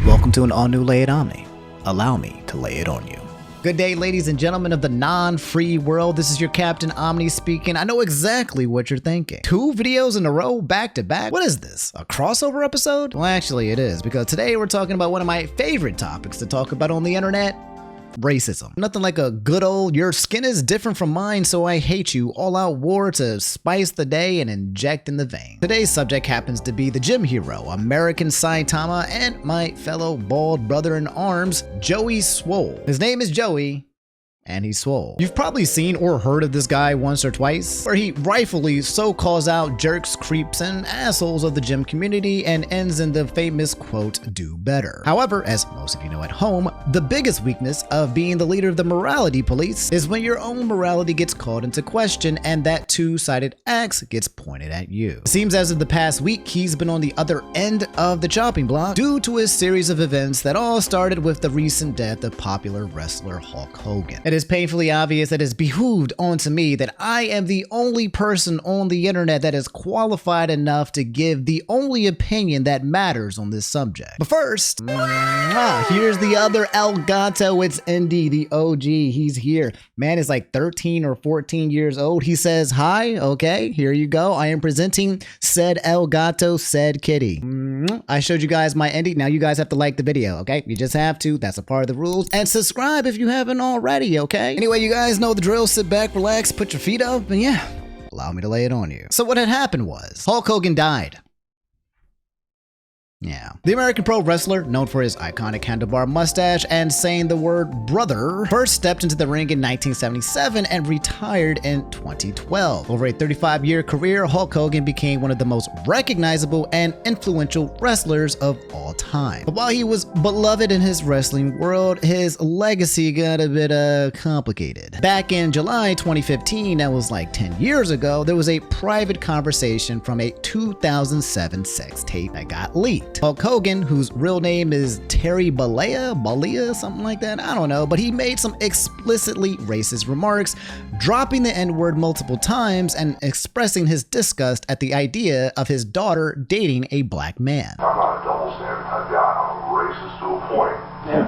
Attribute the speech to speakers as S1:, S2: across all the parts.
S1: Welcome to an all-new Lay It Omni. Allow me to lay it on you. Good day, ladies and gentlemen of the non-free world. This is your Captain Omni speaking. I know exactly what you're thinking. 2 videos in a row, back to back? What is this, a crossover episode? Well, actually it is, because today we're talking about one of my favorite topics to talk about on the internet. Racism. Nothing like a good old your skin is different from mine so I hate you all-out war to spice the day and inject in the vein. Today's subject happens to be the gym hero, American Saitama, and my fellow bald brother in arms, Joey Swoll. His name is Joey, and he's swole. You've probably seen or heard of this guy once or twice, where he rightfully so calls out jerks, creeps, and assholes of the gym community and ends in the famous quote, "do better." However, as most of you know at home, the biggest weakness of being the leader of the morality police is when your own morality gets called into question and that two-sided axe gets pointed at you. It seems as of the past week, he's been on the other end of the chopping block due to a series of events that all started with the recent death of popular wrestler Hulk Hogan. It is painfully obvious that it's behooved onto me that I am the only person on the internet that is qualified enough to give the only opinion that matters on this subject. But first, here's the other El Gato. It's Indy, the OG. He's here. Man is like 13 or 14 years old. He says, hi, okay, here you go. I am presenting said El Gato, said kitty. I showed you guys my Indy. Now you guys have to like the video, okay? You just have to. That's a part of the rules. And subscribe if you haven't already, okay? Anyway, you guys know the drill. Sit back, relax, put your feet up, and yeah, allow me to lay it on you. So what had happened was, Hulk Hogan died. Yeah. The American pro wrestler, known for his iconic handlebar mustache and saying the word brother, first stepped into the ring in 1977 and retired in 2012. Over a 35-year career, Hulk Hogan became one of the most recognizable and influential wrestlers of all time. But while he was beloved in his wrestling world, his legacy got a bit complicated. Back in July 2015, that was like 10 years ago, there was a private conversation from a 2007 sex tape that got leaked. Hulk Hogan, whose real name is Terry Bollea, something like that, I don't know, but he made some explicitly racist remarks, dropping the N-word multiple times and expressing his disgust at the idea of his daughter dating a black man.
S2: I'm not a double standard type guy. I'm a racist to a point. Yeah.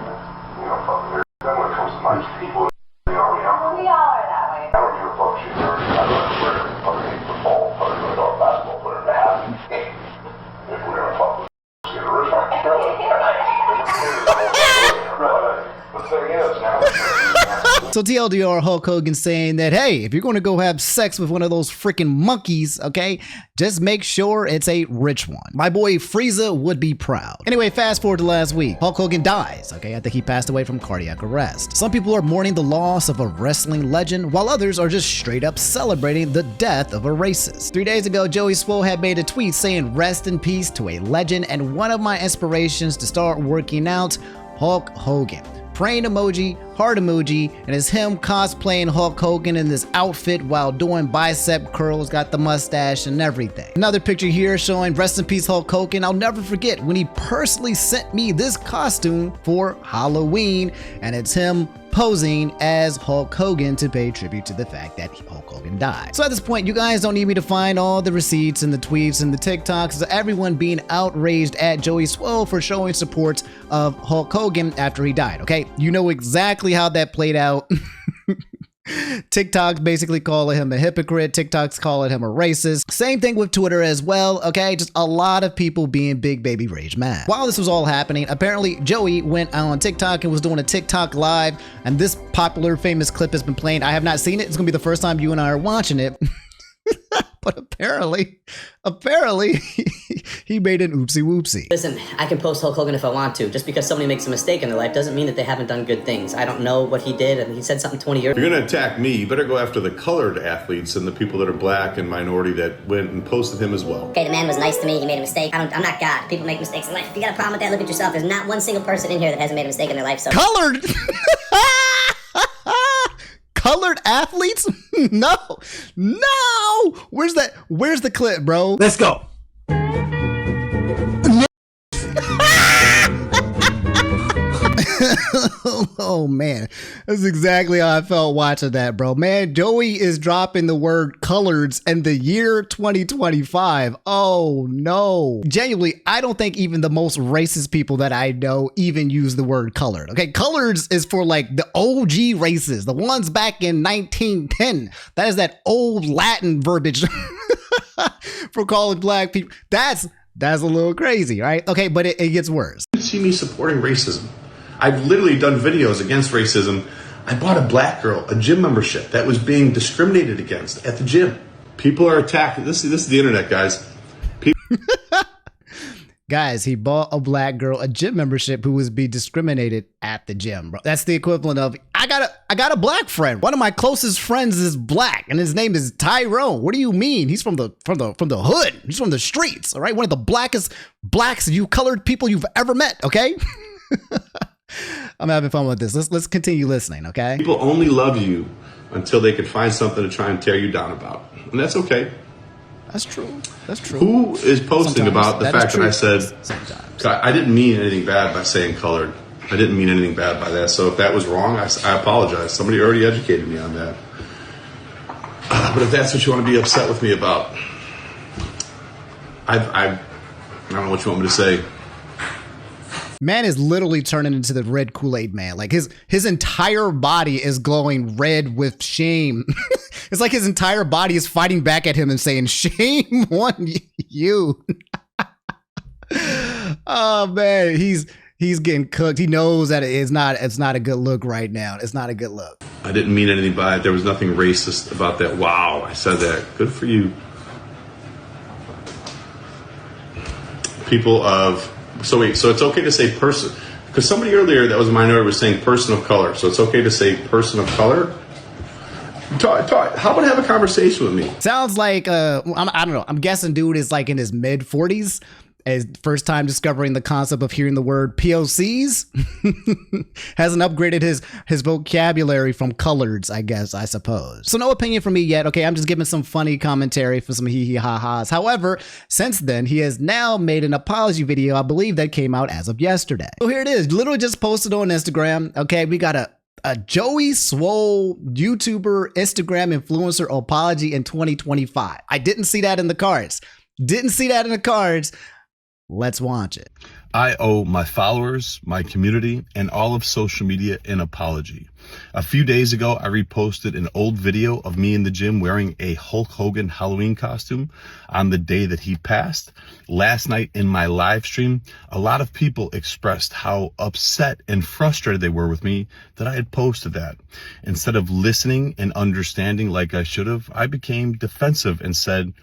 S2: You know, fucking here. Then when it comes to nice people, we are that way. I don't give a fuck shit. I don't care. Fucking football player, a basketball player, to have if we're gonna fuck with get a rich on But the thing is, now.
S1: So TLDR, Hulk Hogan saying that, hey, if you're going to go have sex with one of those freaking monkeys, okay, just make sure it's a rich one. My boy Frieza would be proud. Anyway, fast forward to last week. Hulk Hogan dies, okay? I think he passed away from cardiac arrest. Some people are mourning the loss of a wrestling legend, while others are just straight up celebrating the death of a racist. 3 days ago, Joey Swoll had made a tweet saying, rest in peace to a legend and one of my inspirations to start working out, Hulk Hogan. Praying emoji, heart emoji, and it's him cosplaying Hulk Hogan in this outfit while doing bicep curls, got the mustache and everything. Another picture here showing rest in peace Hulk Hogan. I'll never forget when he personally sent me this costume for Halloween, and it's him posing as Hulk Hogan to pay tribute to the fact that Hulk Hogan died. So at this point, you guys don't need me to find all the receipts and the tweets and the TikToks of everyone being outraged at Joey Swoll for showing support of Hulk Hogan after he died, okay? You know exactly how that played out. TikTok basically calling him a hypocrite. TikTok's calling him a racist. Same thing with Twitter as well, okay? Just a lot of people being big baby rage mad. While this was all happening, apparently Joey went on TikTok and was doing a TikTok live, and this popular famous clip has been playing. I have not seen it. It's gonna be the first time you and I are watching it. But apparently, he made an oopsie whoopsie.
S3: Listen, I can post Hulk Hogan if I want to. Just because somebody makes a mistake in their life doesn't mean that they haven't done good things. I don't know what he did, and he said something 20 years ago.
S4: If you're going to attack me, you better go after the colored athletes and the people that are black and minority that went and posted him as well.
S5: Okay, the man was nice to me. He made a mistake. I'm not God. People make mistakes in life. If you got a problem with that, look at yourself. There's not one single person in here that hasn't made a mistake in their life. So
S1: colored. Colored athletes? No. Where's the clip, bro?
S6: Let's go.
S1: Oh man, that's exactly how I felt watching that, bro. Man, Joey is dropping the word coloreds in the year 2025. Oh no. Genuinely, I don't think even the most racist people that I know even use the word colored. Okay, coloreds is for like the OG races, the ones back in 1910. That is that old Latin verbiage for calling black people. That's a little crazy, right? Okay, but it gets worse.
S4: You see me supporting racism. I've literally done videos against racism. I bought a black girl a gym membership that was being discriminated against at the gym. People are attacked. This is the internet, guys.
S1: Guys, he bought a black girl a gym membership who was being discriminated at the gym, bro. That's the equivalent of I got a black friend. One of my closest friends is black, and his name is Tyrone. What do you mean? He's from the hood. He's from the streets. All right, one of the blackest blacks you colored people you've ever met. Okay. I'm having fun with this. Let's continue listening. Okay.
S4: People only love you until they can find something to try and tear you down about, and that's okay.
S1: That's true. That's true.
S4: Who is posting
S1: Sometimes.
S4: about the fact that I said
S1: sometimes?
S4: I didn't mean anything bad by saying colored. I didn't mean anything bad by that. So if that was wrong, I apologize. Somebody already educated me on that. But if that's what you want to be upset with me about, I don't know what you want me to say.
S1: Man is literally turning into the red Kool-Aid man. Like his entire body is glowing red with shame. It's like his entire body is fighting back at him and saying, "Shame on you." Oh man, he's getting cooked. He knows that it's not a good look right now. It's not a good look.
S4: I didn't mean anything by it. There was nothing racist about that. Wow, I said that. Good for you. So it's okay to say person, because somebody earlier that was a minority was saying person of color. So it's okay to say person of color. How about have a conversation with me?
S1: Sounds like I don't know. I'm guessing dude is like in his mid 40s. His first time discovering the concept of hearing the word POCs. Hasn't upgraded his vocabulary from coloreds, I suppose. So no opinion from me yet. Okay, I'm just giving some funny commentary for some hee-hee-ha-has. However, since then, he has now made an apology video, I believe that came out as of yesterday. So here it is, literally just posted on Instagram. Okay, we got a Joey Swoll YouTuber, Instagram influencer apology in 2025. I didn't see that in the cards. Let's watch it.
S6: I owe my followers, my community, and all of social media an apology. A few days ago, I reposted an old video of me in the gym wearing a Hulk Hogan Halloween costume on the day that he passed. Last night in my live stream, a lot of people expressed how upset and frustrated they were with me that I had posted that. Instead of listening and understanding like I should have, I became defensive and said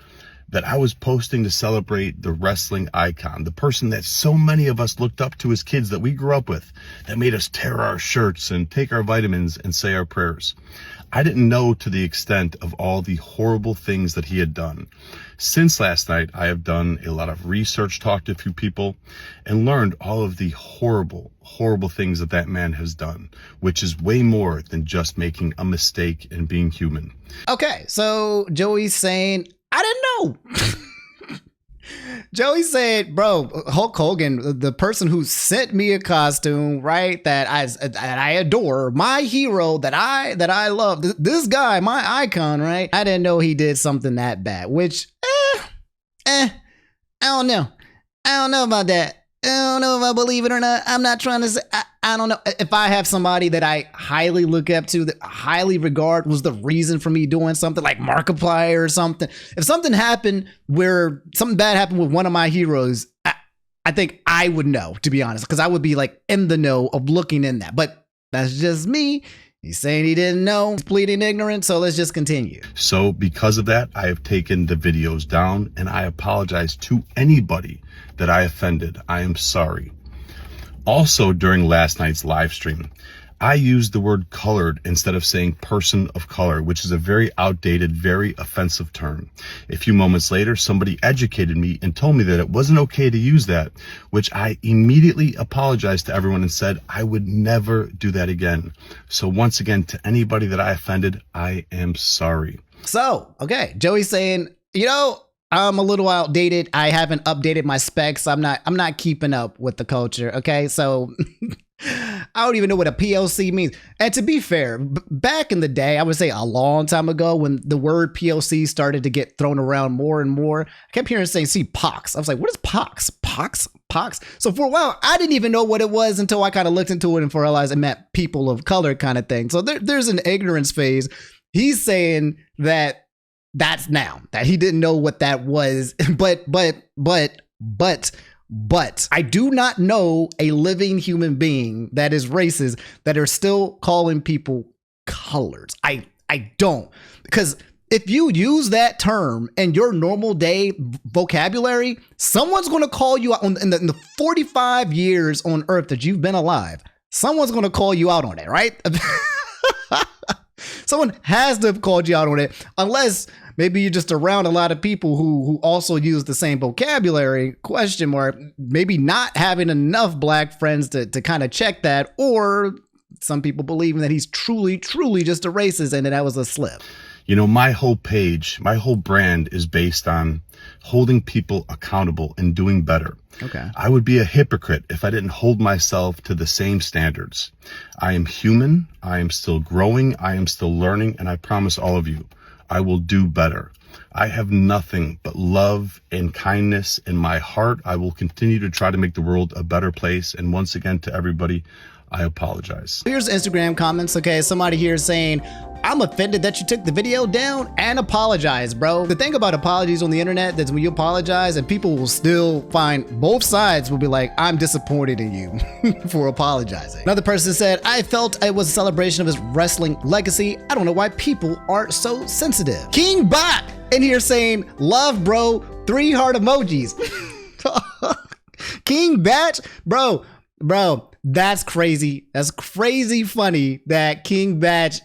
S6: that I was posting to celebrate the wrestling icon, the person that so many of us looked up to as kids that we grew up with, that made us tear our shirts and take our vitamins and say our prayers. I didn't know to the extent of all the horrible things that he had done. Since last night, I have done a lot of research, talked to a few people, and learned all of the horrible, horrible things that man has done, which is way more than just making a mistake and being human.
S1: Okay, so Joey's saying, I didn't know. Joey said, bro, Hulk Hogan, the person who sent me a costume, right, that I adore, my hero that I love, this guy, my icon, right? I didn't know he did something that bad, which, I don't know. I don't know about that. I don't know if I believe it or not. I'm not trying to say, I don't know. If I have somebody that I highly look up to, that highly regard was the reason for me doing something like Markiplier or something. If something happened where something bad happened with one of my heroes, I think I would know, to be honest, because I would be like in the know of looking in that. But that's just me. He's saying he didn't know. He's pleading ignorance. So let's just continue.
S6: So because of that, I have taken the videos down and I apologize to anybody that I offended. I am sorry. Also, during last night's live stream, I used the word colored instead of saying person of color, which is a very outdated, very offensive term. A few moments later, somebody educated me and told me that it wasn't okay to use that, which I immediately apologized to everyone and said I would never do that again. So once again, to anybody that I offended, I am sorry.
S1: So, okay, Joey's saying, I'm a little outdated. I haven't updated my specs. I'm not keeping up with the culture. Okay, so I don't even know what a POC means. And to be fair, back in the day, I would say a long time ago, when the word POC started to get thrown around more and more, I kept hearing saying, see, pox. I was like, what is pox? Pox? Pox? So for a while, I didn't even know what it was until I kind of looked into it and realized it meant people of color kind of thing. So there's an ignorance phase. He's saying that that's now, that he didn't know what that was. But I do not know a living human being that is racist that are still calling people coloreds. I don't. Because if you use that term in your normal day vocabulary, someone's going to call you out in the 45 years on Earth that you've been alive. Someone's going to call you out on it, right? Someone has to have called you out on it, unless maybe you're just around a lot of people who also use the same vocabulary, question mark, maybe not having enough black friends to kind of check that, or some people believing that he's truly just a racist and that was a slip.
S6: You know, my whole page, my whole brand is based on holding people accountable and doing better.
S1: Okay.
S6: I would be a hypocrite if I didn't hold myself to the same standards. I am human. I am still growing. I am still learning. And I promise all of you, I will do better. I have nothing but love and kindness in my heart. I will continue to try to make the world a better place. And once again, to everybody, I apologize.
S1: Here's Instagram comments. Okay, somebody here is saying, I'm offended that you took the video down and apologize, bro. The thing about apologies on the internet is when you apologize and people will still find both sides will be like, I'm disappointed in you for apologizing. Another person said, I felt it was a celebration of his wrestling legacy. I don't know why people are so sensitive. King Bot in here saying, love, bro, 3 heart emojis. King Batch, bro, that's crazy. That's crazy funny that King Batch,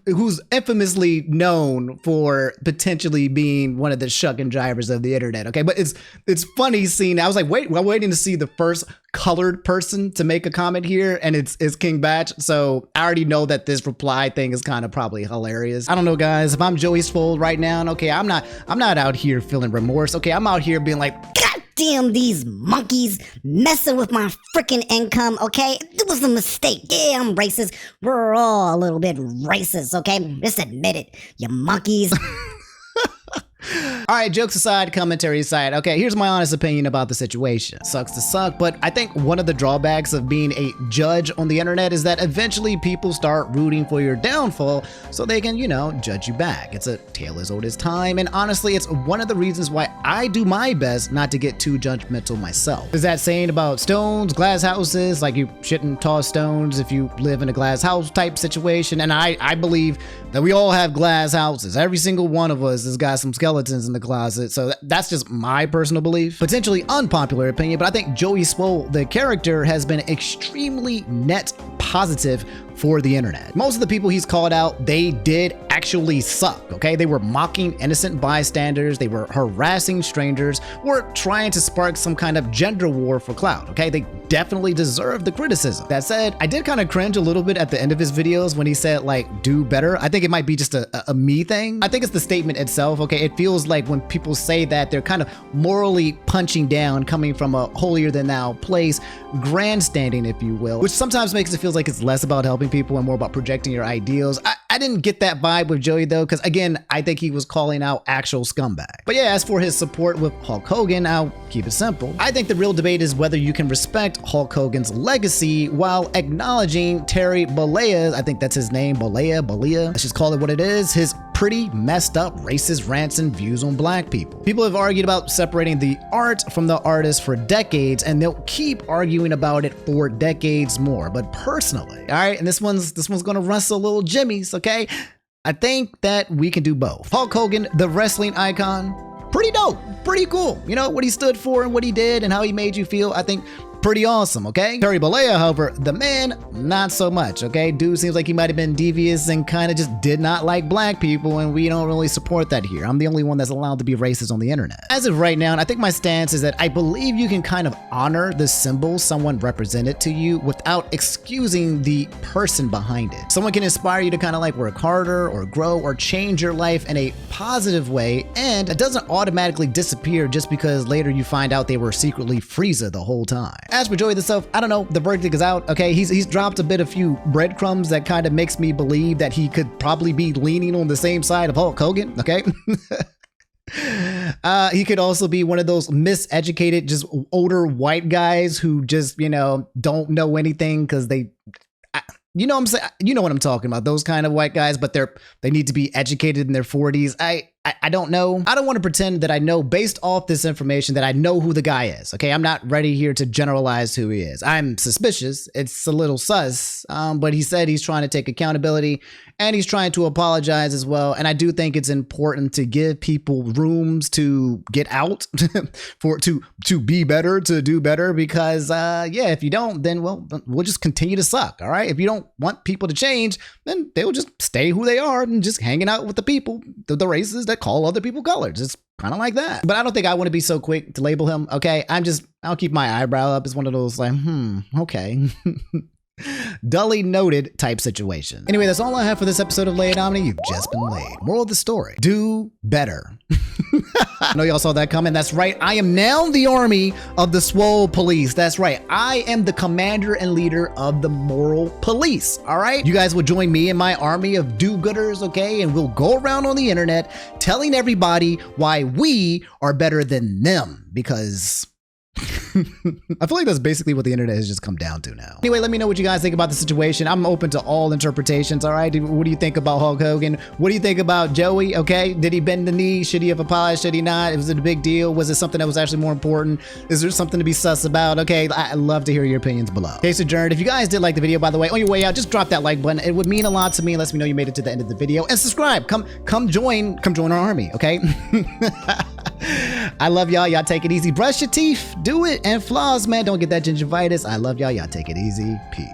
S1: who's infamously known for potentially being one of the shucking drivers of the internet. Okay, but it's funny seeing. I was like, I'm waiting to see the first colored person to make a comment here, and it's King Batch. So I already know that this reply thing is kind of probably hilarious. I don't know, guys. If I'm Joey Swoll right now, okay, I'm not out here feeling remorse. Okay, I'm out here being like, God damn these monkeys messing with my freaking income, okay? It was a mistake. Yeah, I'm racist. We're all a little bit racist, okay? Just admit it, you monkeys. All right, jokes aside, commentary aside, okay, here's my honest opinion about the situation. Sucks to suck, but I think one of the drawbacks of being a judge on the internet is that eventually people start rooting for your downfall so they can, judge you back. It's a tale as old as time, and honestly, it's one of the reasons why I do my best not to get too judgmental myself. There's that saying about stones, glass houses, like you shouldn't toss stones if you live in a glass house type situation, and I believe that we all have glass houses. Every single one of us has got some skeletons in the closet, so that's just my personal belief. Potentially unpopular opinion, but I think Joey Swoll, the character, has been extremely net positive for the internet. Most of the people he's called out, they did actually suck, okay? They were mocking innocent bystanders, they were harassing strangers, or trying to spark some kind of gender war for clout, okay? They definitely deserve the criticism. That said, I did kind of cringe a little bit at the end of his videos when he said, like, do better. I think it might be just a me thing. I think it's the statement itself, okay? It feels like when people say that, they're kind of morally punching down, coming from a holier-than-thou place, grandstanding, if you will, which sometimes makes it feel like it's less about helping people and more about projecting your ideals. I didn't get that vibe with Joey, though, because, again, I think he was calling out actual scumbags. But yeah, as for his support with Hulk Hogan, I'll keep it simple. I think the real debate is whether you can respect Hulk Hogan's legacy while acknowledging Terry Bollea's, I think that's his name, Bollea, let's just call it what it is, his pretty messed up racist rants and views on black people. People have argued about separating the art from the artist for decades, and they'll keep arguing about it for decades more. But personally, all right, and this one's gonna wrestle little Jimmy's, okay? I think that we can do both. Hulk Hogan, the wrestling icon, pretty dope, pretty cool. You know, what he stood for and what he did and how he made you feel, I think pretty awesome, okay? Terry Bollea, however, the man, not so much, okay? Dude seems like he might have been devious and kind of just did not like black people, and we don't really support that here. I'm the only one that's allowed to be racist on the internet. As of right now, and I think my stance is that I believe you can kind of honor the symbol someone represented to you without excusing the person behind it. Someone can inspire you to kind of like work harder or grow or change your life in a positive way, and it doesn't automatically disappear just because later you find out they were secretly Frieza the whole time. As for Joey himself, I don't know, the verdict is out, okay? He's dropped a few breadcrumbs that kind of makes me believe that he could probably be leaning on the same side of Hulk Hogan, okay? He could also be one of those miseducated, just older white guys who just, you know, don't know anything because you know what I'm saying? You know what I'm talking about. Those kind of white guys, but they need to be educated in their 40s. I don't know. I don't want to pretend that I know based off this information that I know who the guy is. Okay, I'm not ready here to generalize who he is. I'm suspicious. It's a little sus, but he said he's trying to take accountability and he's trying to apologize as well. And I do think it's important to give people rooms to get out, to be better, to do better. Because yeah, if you don't, then we'll just continue to suck. All right. If you don't want people to change, then they'll just stay who they are and just hanging out with the people, the races that call other people colors. It's kind of like that. But I don't think I want to be so quick to label him. Okay. I'll keep my eyebrow up. It's one of those like, okay. Dully noted type situation. Anyway, that's all I have for this episode of Lay It Omni. You've just been laid. Moral of the story: do better. I know y'all saw that coming. That's right. I am now the army of the Swoll police. That's right. I am the commander and leader of the moral police. All right. You guys will join me in my army of do-gooders. Okay. And we'll go around on the internet telling everybody why we are better than them, because I feel like that's basically what the internet has just come down to now. Anyway, let me know what you guys think about the situation. I'm open to all interpretations, all right? What do you think about Hulk Hogan? What do you think about Joey, okay? Did he bend the knee? Should he have apologized? Should he not? Was it a big deal? Was it something that was actually more important? Is there something to be sus about? Okay, I'd love to hear your opinions below. Case adjourned. If you guys did like the video, by the way, on your way out, just drop that like button. It would mean a lot to me. It lets me know you made it to the end of the video. And subscribe. Come join our army, okay? I love y'all. Y'all take it easy. Brush your teeth. Do it. And floss, man. Don't get that gingivitis. I love y'all. Y'all take it easy. Peace.